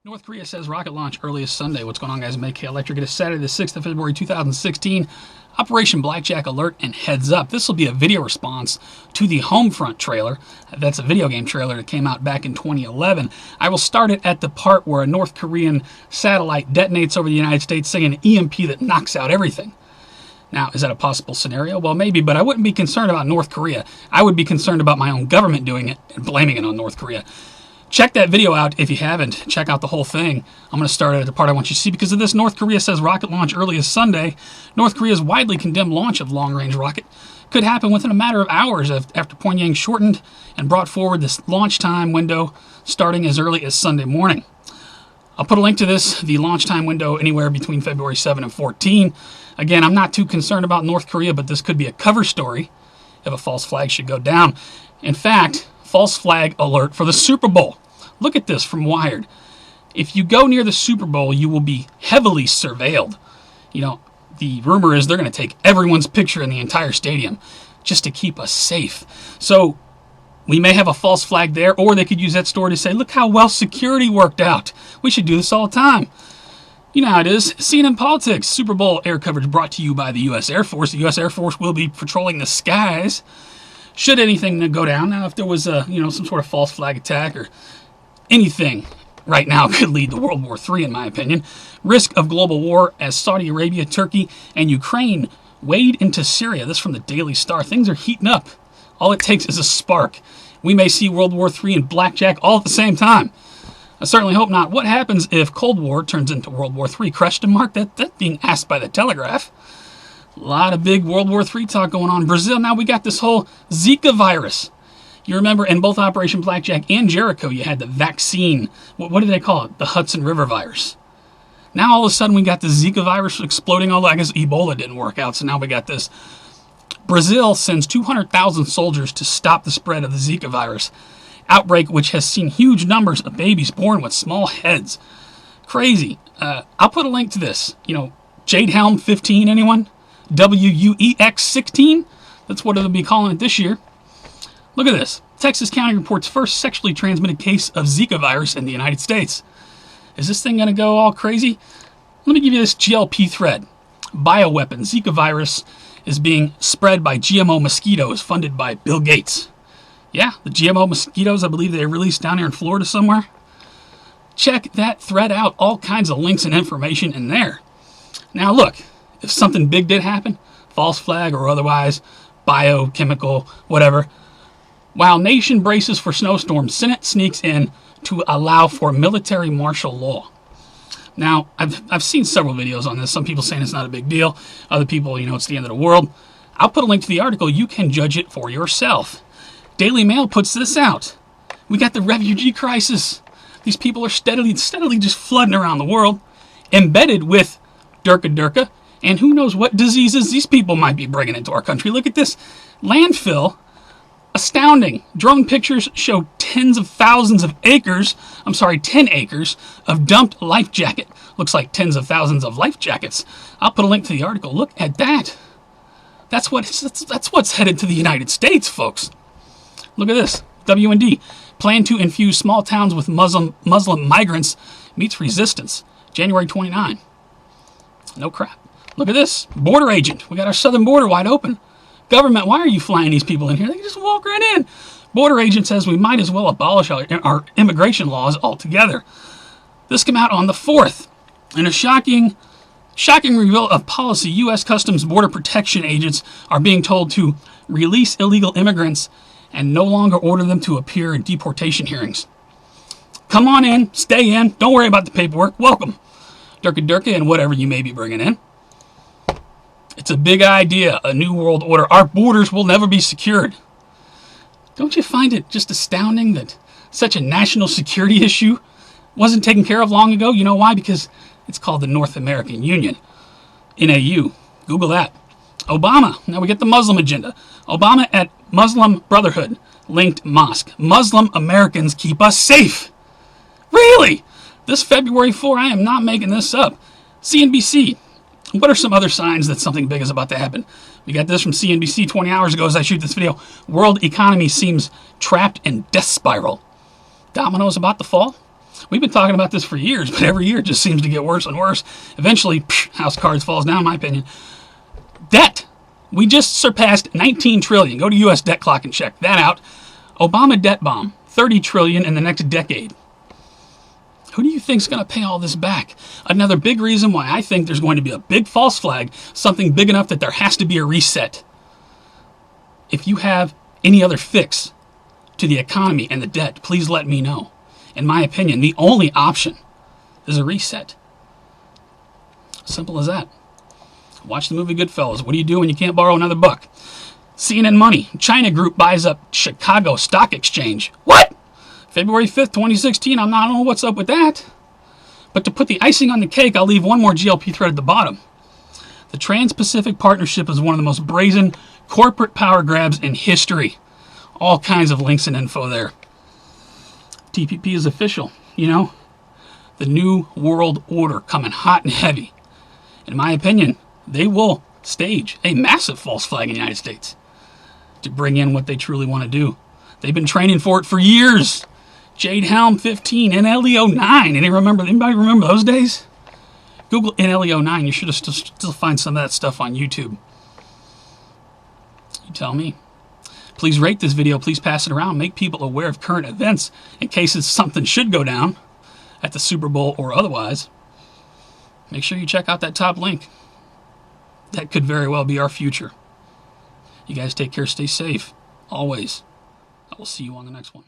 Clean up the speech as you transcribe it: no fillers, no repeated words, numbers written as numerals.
North Korea says rocket launch earliest Sunday. What's going on, guys? Make Electric. It is Saturday, the 6th of February, 2016. Operation Blackjack alert and heads up. This will be a video response to the Homefront trailer. That's a video game trailer that came out back in 2011. I will start it at the part where a North Korean satellite detonates over the United States, saying an EMP that knocks out everything. Now, is that a possible scenario? Well, maybe, but I wouldn't be concerned about North Korea. I would be concerned about my own government doing it and blaming it on North Korea. Check that video out if you haven't. Check out the whole thing. I'm going to start at the part I want you to see because of this. North Korea says rocket launch earliest Sunday. North Korea's widely condemned launch of long-range rocket could happen within a matter of hours after Pyongyang shortened and brought forward this launch time window starting as early as Sunday morning. I'll put a link to this, the launch time window, anywhere between February 7 and 14. Again, I'm not too concerned about North Korea, but this could be a cover story if a false flag should go down. In fact, false flag alert for the Super Bowl. Look at this from Wired. If you go near the Super Bowl, you will be heavily surveilled. You know, the rumor is they're going to take everyone's picture in the entire stadium just to keep us safe. So we may have a false flag there, or they could use that story to say, look how well security worked out. We should do this all the time. You know how it is. CNN Politics, Super Bowl air coverage brought to you by the U.S. Air Force. The U.S. Air Force will be patrolling the skies should anything go down. Now, if there was some sort of false flag attack or anything right now could lead to World War III, in my opinion. Risk of global war as Saudi Arabia, Turkey, and Ukraine wade into Syria. This from the Daily Star. Things are heating up. All it takes is a spark. We may see World War III and Blackjack all at the same time. I certainly hope not. What happens if Cold War turns into World War III? Question mark. That being asked by the Telegraph. A lot of big World War III talk going on in Brazil. Now we got this whole Zika virus. You remember in both Operation Blackjack and Jericho, you had the vaccine. What did they call it? The Hudson River virus. Now all of a sudden we got the Zika virus exploding. Although I guess Ebola didn't work out, so now we got this. Brazil sends 200,000 soldiers to stop the spread of the Zika virus outbreak, which has seen huge numbers of babies born with small heads. Crazy. I'll put a link to this. You know, Jade Helm 15, anyone? WUEX 16? That's what it'll be calling it this year. Look at this. Texas County reports first sexually transmitted case of Zika virus in the United States. Is this thing going to go all crazy? Let me give you this GLP thread. Bioweapon. Zika virus is being spread by GMO mosquitoes funded by Bill Gates. Yeah, the GMO mosquitoes, I believe they released down here in Florida somewhere. Check that thread out. All kinds of links and information in there. Now look, if something big did happen, false flag or otherwise, biochemical, whatever, while nation braces for snowstorm, Senate sneaks in to allow for military martial law. Now, I've seen several videos on this. Some people saying it's not a big deal. Other people, it's the end of the world. I'll put a link to the article. You can judge it for yourself. Daily Mail puts this out. We got the refugee crisis. These people are steadily just flooding around the world, embedded with Durka, and who knows what diseases these people might be bringing into our country. Look at this landfill. Astounding. Drone pictures show 10 acres of dumped life jacket. Looks like tens of thousands of life jackets. I'll put a link to the article. Look at that. That's what's headed to the United States, folks. Look at this. WND. Plan to infuse small towns with Muslim migrants meets resistance. January 29. No crap. Look at this. Border agent. We got our southern border wide open. Government, why are you flying these people in here? They can just walk right in. Border agent says we might as well abolish our immigration laws altogether. This came out on the 4th. In a shocking reveal of policy, U.S. Customs Border Protection agents are being told to release illegal immigrants and no longer order them to appear in deportation hearings. Come on in, stay in, don't worry about the paperwork, welcome. Durka and whatever you may be bringing in. It's a big idea, a new world order. Our borders will never be secured. Don't you find it just astounding that such a national security issue wasn't taken care of long ago? You know why? Because it's called the North American Union, NAU. Google that. Obama. Now we get the Muslim agenda. Obama at Muslim Brotherhood linked mosque. Muslim Americans keep us safe. Really? This February 4, I am not making this up. CNBC. What are some other signs that something big is about to happen? We got this from CNBC 20 hours ago as I shoot this video. World economy seems trapped in death spiral. Dominoes about to fall? We've been talking about this for years, but every year it just seems to get worse and worse. Eventually, house cards falls down, in my opinion. Debt. We just surpassed 19 trillion. Go to U.S. debt clock and check that out. Obama debt bomb. 30 trillion in the next decade. Who do you think's going to pay all this back? Another big reason why I think there's going to be a big false flag, something big enough that there has to be a reset. If you have any other fix to the economy and the debt, please let me know. In my opinion, the only option is a reset. Simple as that. Watch the movie Goodfellas. What do you do when you can't borrow another buck? CNN Money. China Group buys up Chicago Stock Exchange. What? February 5th, 2016. I don't know what's up with that. But to put the icing on the cake, I'll leave one more GLP thread at the bottom. The Trans-Pacific Partnership is one of the most brazen corporate power grabs in history. All kinds of links and info there. TPP is official, you know. The New World Order coming hot and heavy. In my opinion, they will stage a massive false flag in the United States to bring in what they truly want to do. They've been training for it for years. Jade Helm 15, NLEO 9. Anybody remember those days? Google NLEO 9. You should have still find some of that stuff on YouTube. You tell me. Please rate this video. Please pass it around. Make people aware of current events in case something should go down at the Super Bowl or otherwise. Make sure you check out that top link. That could very well be our future. You guys take care. Stay safe. Always. I will see you on the next one.